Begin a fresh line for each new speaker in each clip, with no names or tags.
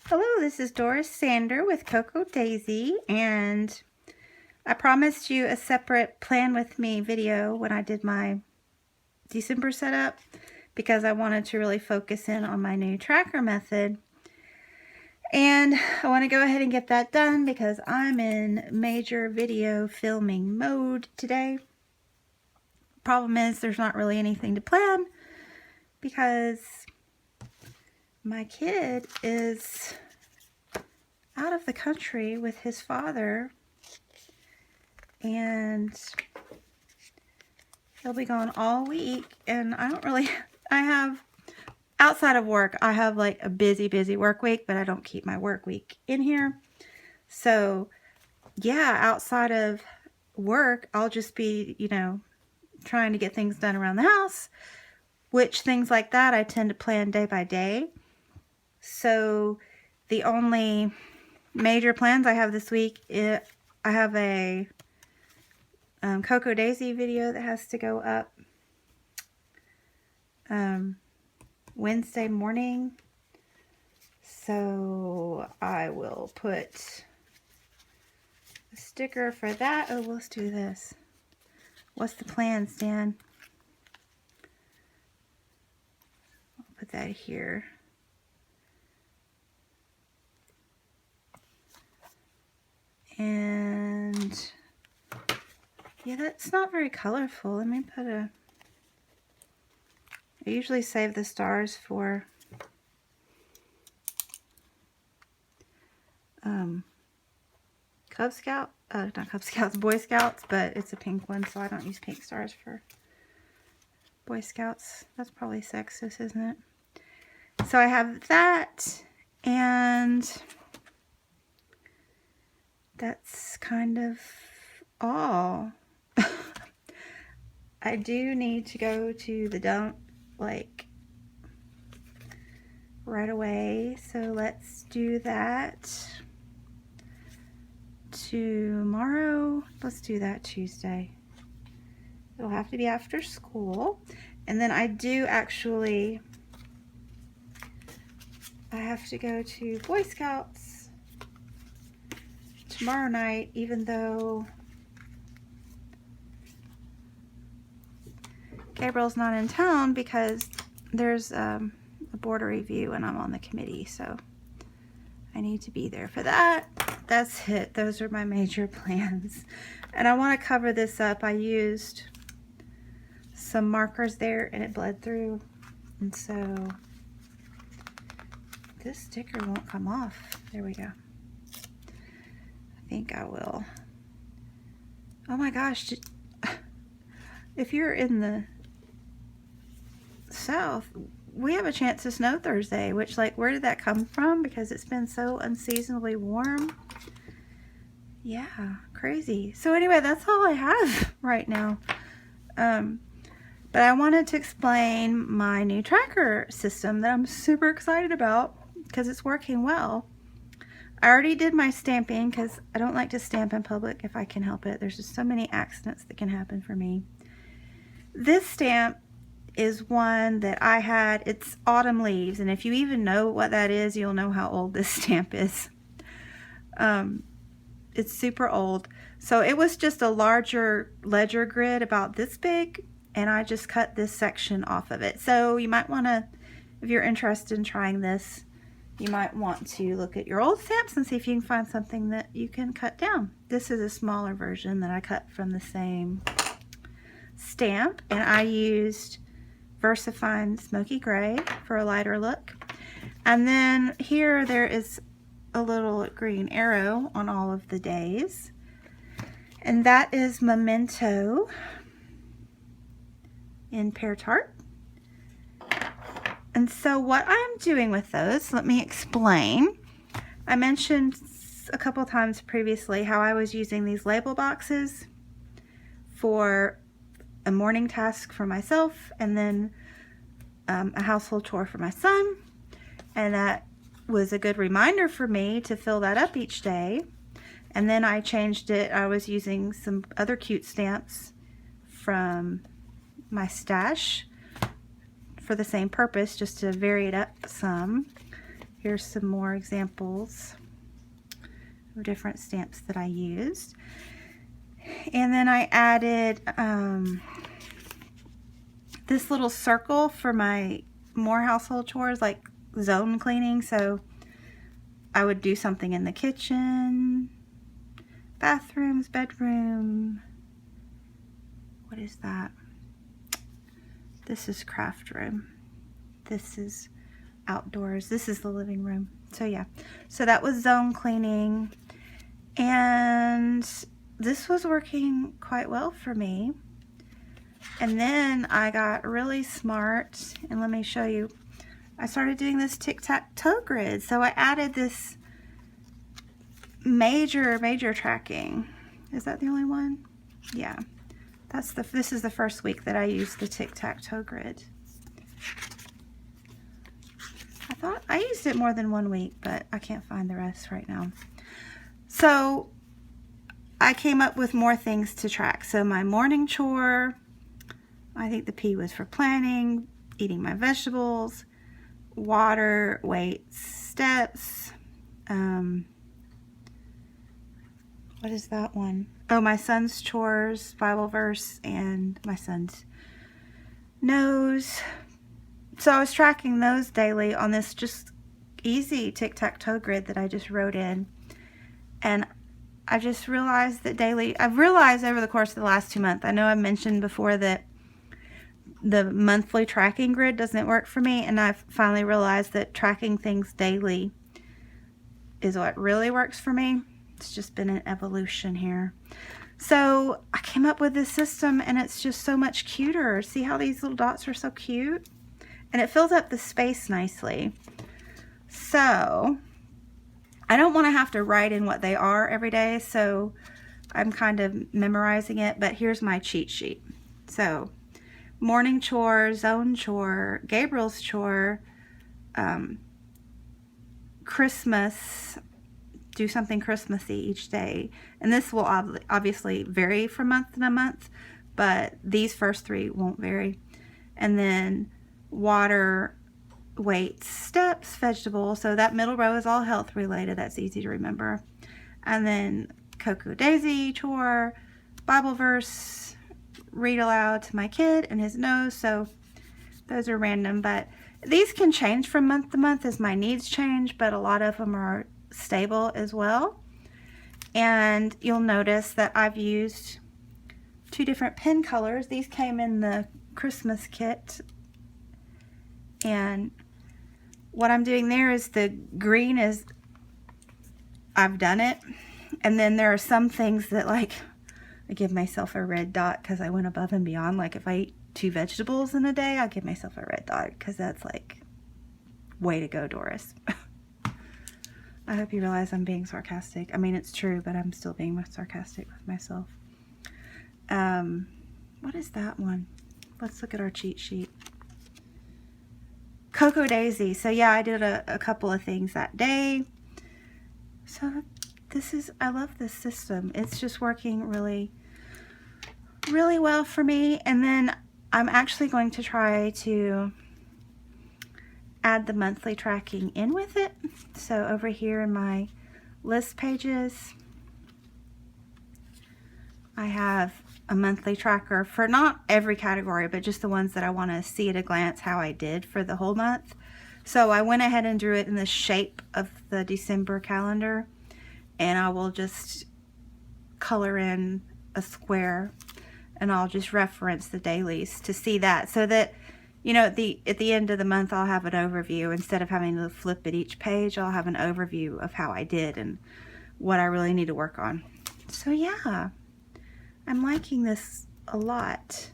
Hello, this is Doris Sander with Cocoa Daisy, and I promised you a separate plan with me video when I did my December setup because I wanted to really focus in on my new tracker method. And I want to go ahead and get that done because I'm in major video filming mode today. Problem is there's not really anything to plan because my kid is out of the country with his father, and he'll be gone all week. And I have, outside of work, I have like a busy work week, but I don't keep my work week in here. So yeah, outside of work, I'll just be, trying to get things done around the house, which things like that I tend to plan day by day. So the only major plans I have this week, I have a Cocoa Daisy video that has to go up Wednesday morning. So I will put a sticker for that. Oh, let's do this. What's the plan, Stan? I'll put that here. And yeah, that's not very colorful. Let me put I usually save the stars for Cub Scout, not Cub Scouts, Boy Scouts, but it's a pink one, so I don't use pink stars for Boy Scouts. That's probably sexist, isn't it? So I have that, and that's kind of all. I do need to go to the dump like right away, so let's do that tomorrow. Let's do that Tuesday. It'll have to be after school. And then I have to go to Boy Scouts tomorrow night, even though Gabriel's not in town because there's a board review and I'm on the committee, so I need to be there for that. That's it. Those are my major plans. And I want to cover this up. I used some markers there and it bled through, and so this sticker won't come off. There we go. I think I will. Oh my gosh, if you're in the south, we have a chance of snow Thursday, which, like, where did that come from? Because it's been so unseasonably warm. Yeah, crazy. So anyway, that's all I have right now. But I wanted to explain my new tracker system that I'm super excited about because it's working well. I already did my stamping because I don't like to stamp in public if I can help it. There's just so many accidents that can happen for me. This stamp is one that I had. It's Autumn Leaves, and if you even know what that is, you'll know how old this stamp is. It's super old. So it was just a larger ledger grid about this big, and I just cut this section off of it. So you might want to, if you're interested in trying this, you might want to look at your old stamps and see if you can find something that you can cut down. This is a smaller version that I cut from the same stamp, and I used VersaFine Smoky Gray for a lighter look. And then here there is a little green arrow on all of the days, and that is Memento in Pear Tart. And so what I'm doing with those, let me explain. I mentioned a couple times previously how I was using these label boxes for a morning task for myself, and then a household chore for my son, and that was a good reminder for me to fill that up each day. And then I changed it. I was using some other cute stamps from my stash for the same purpose, just to vary it up some. Here's some more examples of different stamps that I used. And then I added this little circle for my more household chores, like zone cleaning. So I would do something in the kitchen, bathrooms, bedroom. What is that? This is craft room. This is outdoors. This is the living room. So yeah, so that was zone cleaning, and this was working quite well for me. And then I got really smart, and let me show you. I started doing this tic-tac-toe grid. So I added this major tracking. Is that the only one? Yeah. This is the first week that I used the tic-tac-toe grid. I thought I used it more than 1 week, but I can't find the rest right now. So I came up with more things to track. So my morning chore, I think the P was for planning, eating my vegetables, water, weights, steps. What is that one? Oh, my son's chores, Bible verse, and my son's nose. So I was tracking those daily on this just easy tic-tac-toe grid that I just wrote in. And I just realized that daily, I've realized over the course of the last 2 months, I know I mentioned before that the monthly tracking grid doesn't work for me, and I've finally realized that tracking things daily is what really works for me. It's just been an evolution here. So I came up with this system, and it's just so much cuter. See how these little dots are so cute? And it fills up the space nicely. So I don't want to have to write in what they are every day, so I'm kind of memorizing it. But here's my cheat sheet. So morning chore, zone chore, Gabriel's chore, Christmas, do something Christmassy each day. And this will obviously vary from month to month, but these first 3 won't vary. And then water, weights, steps, vegetables. So that middle row is all health related. That's easy to remember. And then Cocoa Daisy chore, Bible verse, read aloud to my kid and his nose. So those are random, but these can change from month to month as my needs change, but a lot of them are stable as well. And you'll notice that I've used 2 different pen colors. These came in the Christmas kit, and what I'm doing there is the green is I've done it, and then there are some things that, like, I give myself a red dot because I went above and beyond. Like if I eat 2 vegetables in a day, I give myself a red dot because that's like, way to go, Doris. I hope you realize I'm being sarcastic. I mean, it's true, but I'm still being sarcastic with myself. What is that one? Let's look at our cheat sheet. Cocoa Daisy. So yeah, I did a couple of things that day. So I love this system. It's just working really, really well for me. And then I'm actually going to try to add the monthly tracking in with it. So over here in my list pages, I have a monthly tracker for not every category, but just the ones that I want to see at a glance how I did for the whole month. So I went ahead and drew it in the shape of the December calendar, and I will just color in a square, and I'll just reference the dailies to see that, so that, you know, at the end of the month, I'll have an overview. Instead of having to flip at each page, I'll have an overview of how I did and what I really need to work on. So yeah, I'm liking this a lot.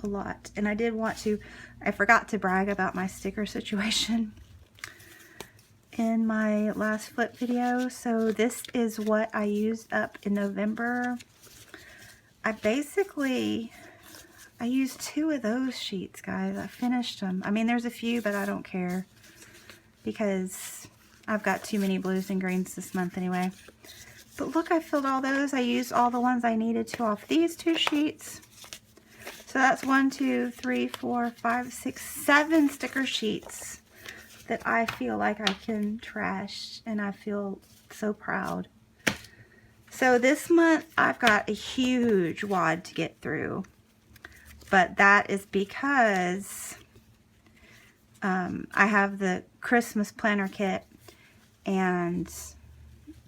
And I forgot to brag about my sticker situation in my last flip video. So this is what I used up in November. I used 2 of those sheets, guys. I finished them. I mean, there's a few, but I don't care because I've got too many blues and greens this month anyway. But look, I filled all those. I used all the ones I needed to off these 2 sheets. So that's 1, 2, 3, 4, 5, 6, 7 sticker sheets that I feel like I can trash, and I feel so proud. So this month I've got a huge wad to get through, but that is because I have the Christmas planner kit and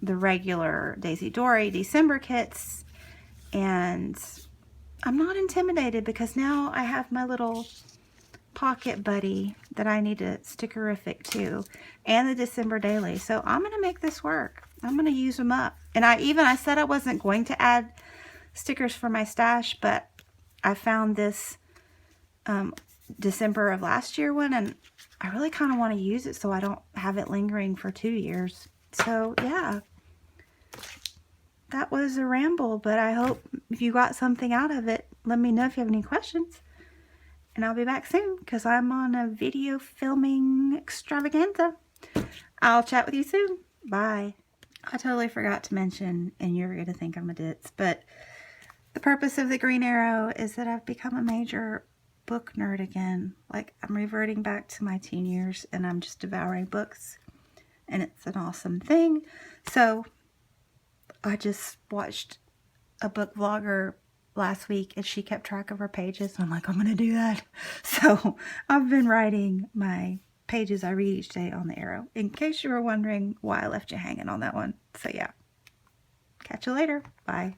the regular Daisy Dory December kits, and I'm not intimidated because now I have my little pocket buddy that I need to stickerific to, and the December daily. So I'm gonna make this work. I'm gonna use them up. And I said I wasn't going to add stickers for my stash, but I found this December of last year one, and I really kind of want to use it so I don't have it lingering for 2 years. So yeah, that was a ramble, but I hope if you got something out of it, let me know if you have any questions. And I'll be back soon because I'm on a video filming extravaganza. I'll chat with you soon. Bye. I totally forgot to mention, and you're going to think I'm a ditz, but the purpose of the Green Arrow is that I've become a major book nerd again. Like, I'm reverting back to my teen years, and I'm just devouring books, and it's an awesome thing. So I just watched a book vlogger last week, and she kept track of her pages. I'm like, I'm gonna do that. So I've been writing my pages I read each day on the Arrow, in case you were wondering why I left you hanging on that one. So yeah, catch you later. Bye.